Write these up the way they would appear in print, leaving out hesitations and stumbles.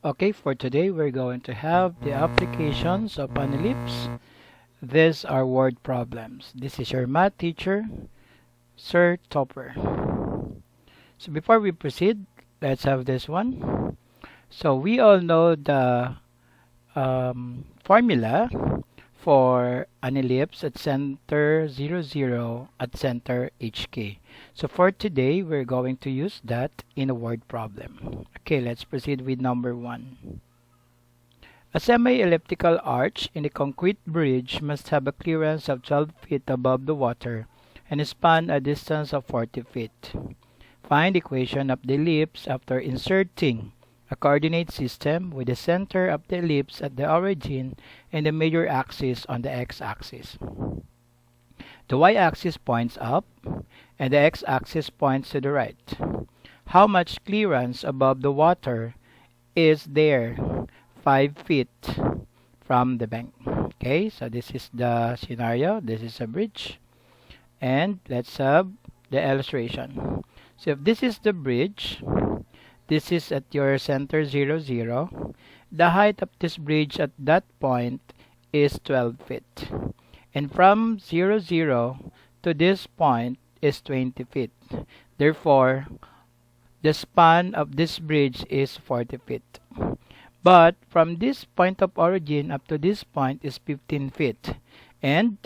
Okay, for today we're going to have the applications of an ellipse. These are word problems. This is your math teacher, Sir Topper. So before we proceed, let's have this one. So we all know the formula for an ellipse at center 0, 0, at center HK. So for today, we're going to use that in a word problem. Okay, let's proceed with number 1. A semi-elliptical arch in a concrete bridge must have a clearance of 12 feet above the water and span a distance of 40 feet. Find the equation of the ellipse after inserting a coordinate system with the center of the ellipse at the origin and the major axis on the x-axis. The y-axis points up and the x-axis points to the right. How much clearance above the water is there? 5 feet from the bank. Okay, so this is the scenario. This is a bridge. And let's have the illustration. So if this is the bridge, this is at your center 0, 0. The height of this bridge at that point is 12 feet. And from 0, 0 to this point is 20 feet. Therefore, the span of this bridge is 40 feet. But from this point of origin up to this point is 15 feet. And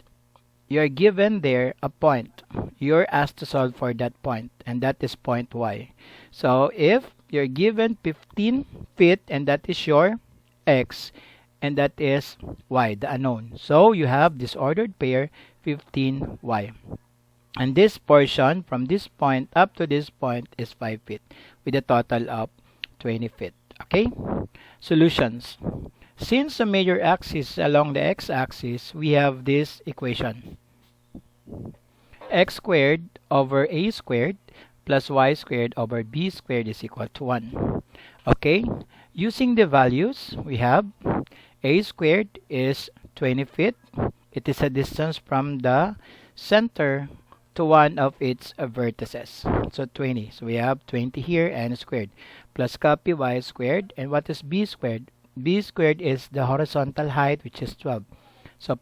you're given there a point. You're asked to solve for that point. And that is point y. So if you're given 15 feet and that is your x and that is y, the unknown. So you have this ordered pair 15y. And this portion from this point up to this point is 5 feet with a total of 20 feet. Okay? Solutions. Since the major axis is along the x-axis, we have this equation. X squared over a squared plus y squared over b squared is equal to 1. Okay? Using the values, we have a squared is 20 feet. It is a distance from the center to one of its vertices. So 20. So we have 20 here and squared. Plus copy y squared. And what is b squared? B squared is the horizontal height, which is 12. So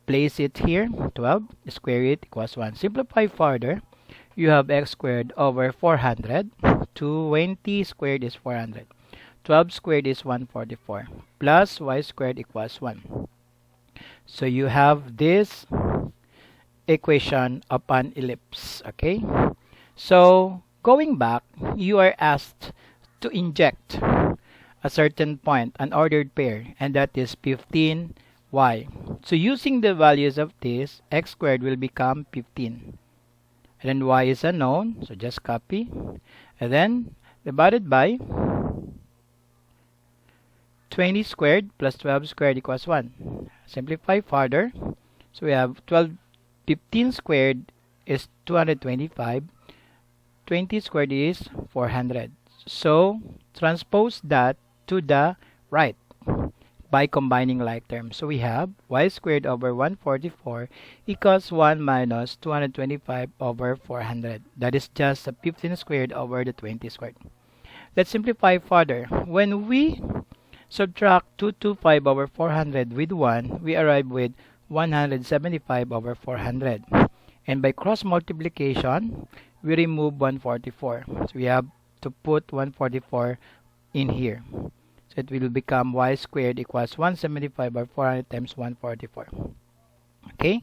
place it here, 12. Square it equals 1. Simplify further. You have x squared over 400. 20 squared is 400. 12 squared is 144. Plus y squared equals 1. So you have this equation of an ellipse. Okay? So going back, you are asked to inject a certain point, an ordered pair, and that is 15y. So using the values of this, x squared will become 15. And then y is unknown, so just copy. And then divided by 20 squared plus 12 squared equals 1. Simplify further. So we have 15 squared is 225. 20 squared is 400. So transpose that to the right by combining like terms. So we have y squared over 144 equals 1 minus 225 over 400. That is just the 15 squared over the 20 squared. Let's simplify further. When we subtract 225 over 400 with 1, we arrive with 175 over 400. And by cross multiplication, we remove 144. So we have to put 144 in here. So it will become y squared equals 175 over 400 times 144. Okay?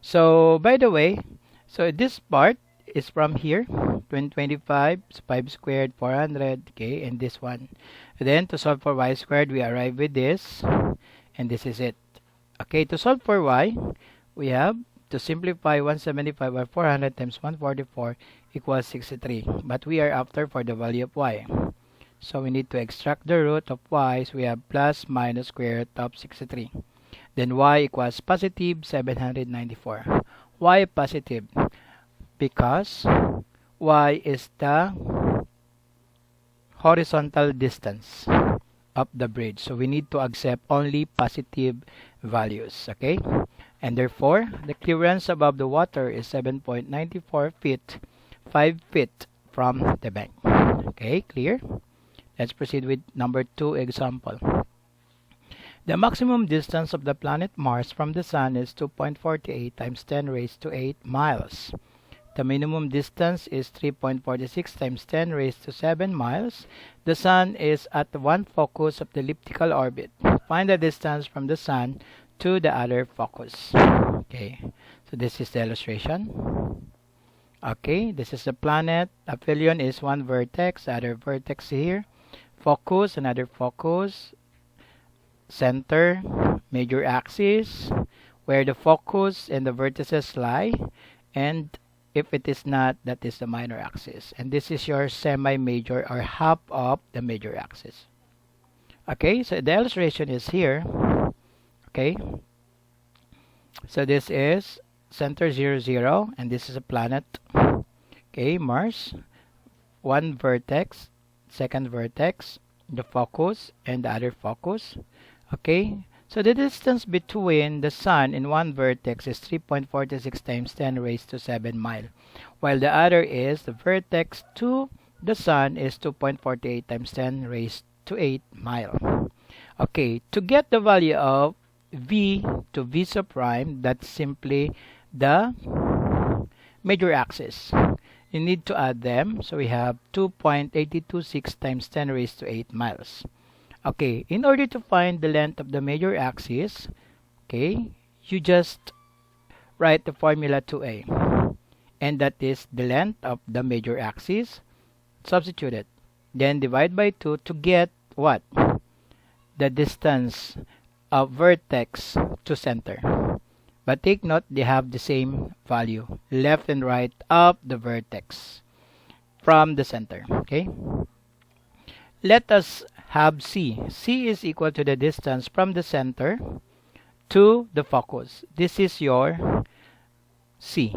So, by the way, so this part is from here. 25, 5 squared, 400. Okay? And this one. Then, to solve for y squared, we arrive with this. And this is it. Okay? To solve for y, we have to simplify 175 over 400 times 144 equals 63. But we are after for the value of y. So we need to extract the root of y. So we have plus minus square root of 63. Then y equals positive 794. Why positive? Because y is the horizontal distance of the bridge. So we need to accept only positive values. Okay? And therefore, the clearance above the water is 7.94 feet, 5 feet from the bank. Okay, clear? Let's proceed with number 2 example. The maximum distance of the planet Mars from the Sun is 2.48 times 10 raised to 8 miles. The minimum distance is 3.46 times 10 raised to 7 miles. The Sun is at one focus of the elliptical orbit. Find the distance from the Sun to the other focus. Okay, so this is the illustration. Okay, this is the planet. Aphelion is one vertex, other vertex here. Focus, another focus. Center, major axis, where the focus and the vertices lie. And if it is not, that is the minor axis. And this is your semi-major or half of the major axis. Okay, so the illustration is here. Okay, so this is center 0, 0, and this is a planet. Okay, Mars. One vertex, second vertex, the focus, and the other focus. Okay, so the distance between the Sun and one vertex is 3.46 times 10 raised to 7 mile, while the other is the vertex to the Sun is 2.48 times 10 raised to 8 mile. Okay, to get the value of V to V sub prime, that's simply the major axis. You need to add them, so we have 2.826 times 10 raised to 8 miles. Okay, in order to find the length of the major axis, okay, you just write the formula 2a, and that is the length of the major axis. Substitute it, then divide by 2 to get what? The distance of vertex to center. But take note, they have the same value, left and right of the vertex from the center. Okay, let us have C. C is equal to the distance from the center to the focus. This is your C,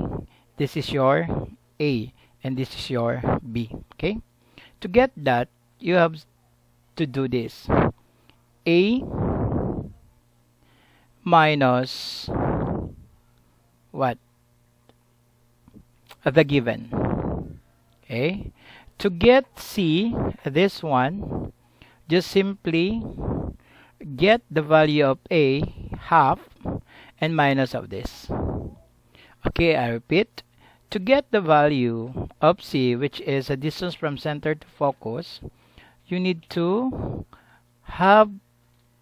this is your A, and this is your B. Okay, to get that, you have to do this: A minus what? The given. Okay, to get C, this one, just simply get the value of A, half, and minus of this. Okay, I repeat, to get the value of C, which is a distance from center to focus, you need to have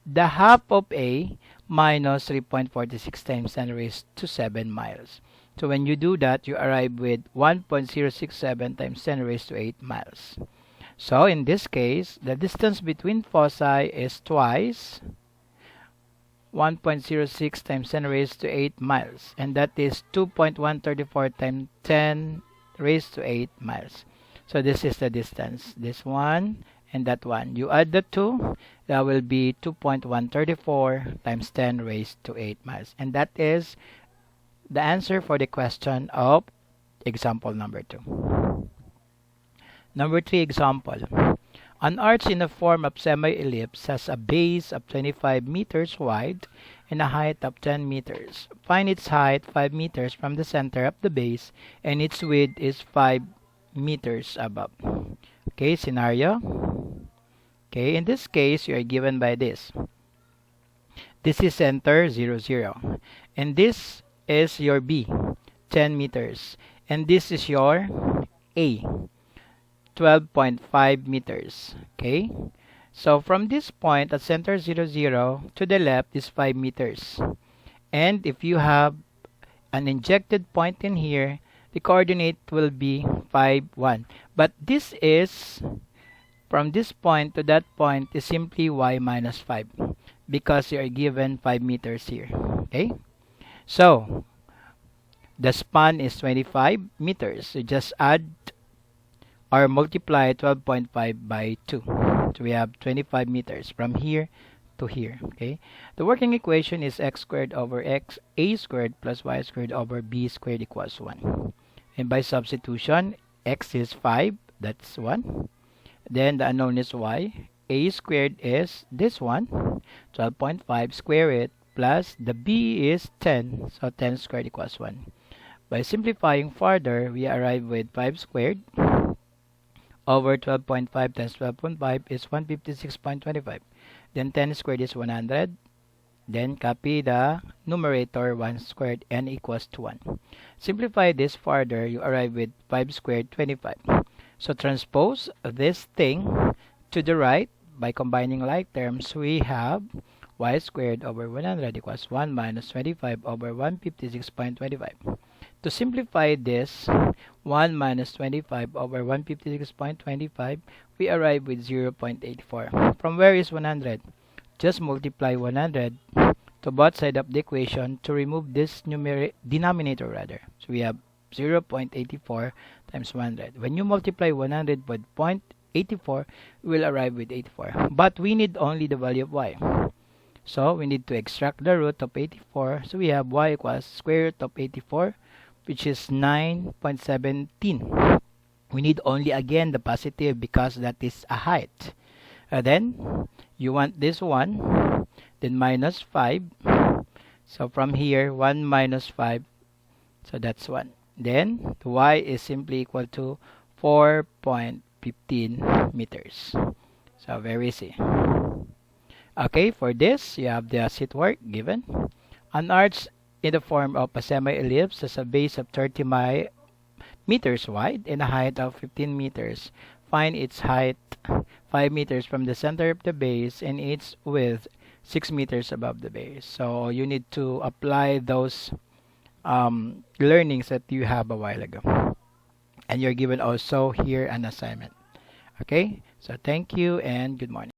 the half of A minus 3.46 times 10 raised to 7 miles. So when you do that, you arrive with 1.067 times 10 raised to 8 miles. So in this case, the distance between foci is twice 1.06 times 10 raised to 8 miles, and that is 2.134 times 10 raised to 8 miles. So this is the distance, this one and that one. You add the two, that will be 2.134 times 10 raised to 8 miles. And that is the answer for the question of example number 2. Number 3 example. An arch in the form of semi-ellipse has a base of 25 meters wide and a height of 10 meters. Find its height 5 meters from the center of the base, and its width is 5 meters above. Okay, scenario. Okay, in this case, you are given by this. This is center 0, 0. And this is your B, 10 meters. And this is your A, 12.5 meters. Okay, so from this point at center 0, 0 to the left is 5 meters. And if you have an injected point in here, the coordinate will be 5, 1. But this is, from this point to that point, is simply y minus 5, because you are given 5 meters here. Okay, so the span is 25 meters. So just add or multiply 12.5 by 2. So we have 25 meters from here to here. Okay, the working equation is x squared over x a squared plus y squared over b squared equals 1. And by substitution, x is 5, that's 1. Then the unknown is y. A squared is this one, 12.5, square it, plus the b is 10, so 10 squared equals 1. By simplifying further, we arrive with 5 squared over 12.5 times 12.5 is 156.25. Then 10 squared is 100. Then copy the numerator 1 squared, n equals to 1. Simplify this further, you arrive with 5 squared 25. So transpose this thing to the right by combining like terms. We have y squared over 100 equals 1 minus 25 over 156.25. To simplify this, 1 minus 25 over 156.25, we arrive with 0.84. From where is 100? Just multiply 100 to both sides of the equation to remove this denominator rather. So we have 0.84 times 100. When you multiply 100 with 0.84, we will arrive with 84. But we need only the value of y. So we need to extract the root of 84. So we have y equals square root of 84, which is 9.17. We need only again the positive because that is a height. Then you want this one, then minus 5. So from here, 1 minus 5, so that's 1. Then y is simply equal to 4.15 meters. So very easy. Okay, for this, you have the sheet work given. An arch in the form of a semi-ellipse has a base of 30 meters wide and a height of 15 meters. Find its height 5 meters from the center of the base and its width 6 meters above the base. So you need to apply those learnings that you have a while ago. And you're given also here an assignment. Okay, so thank you and good morning.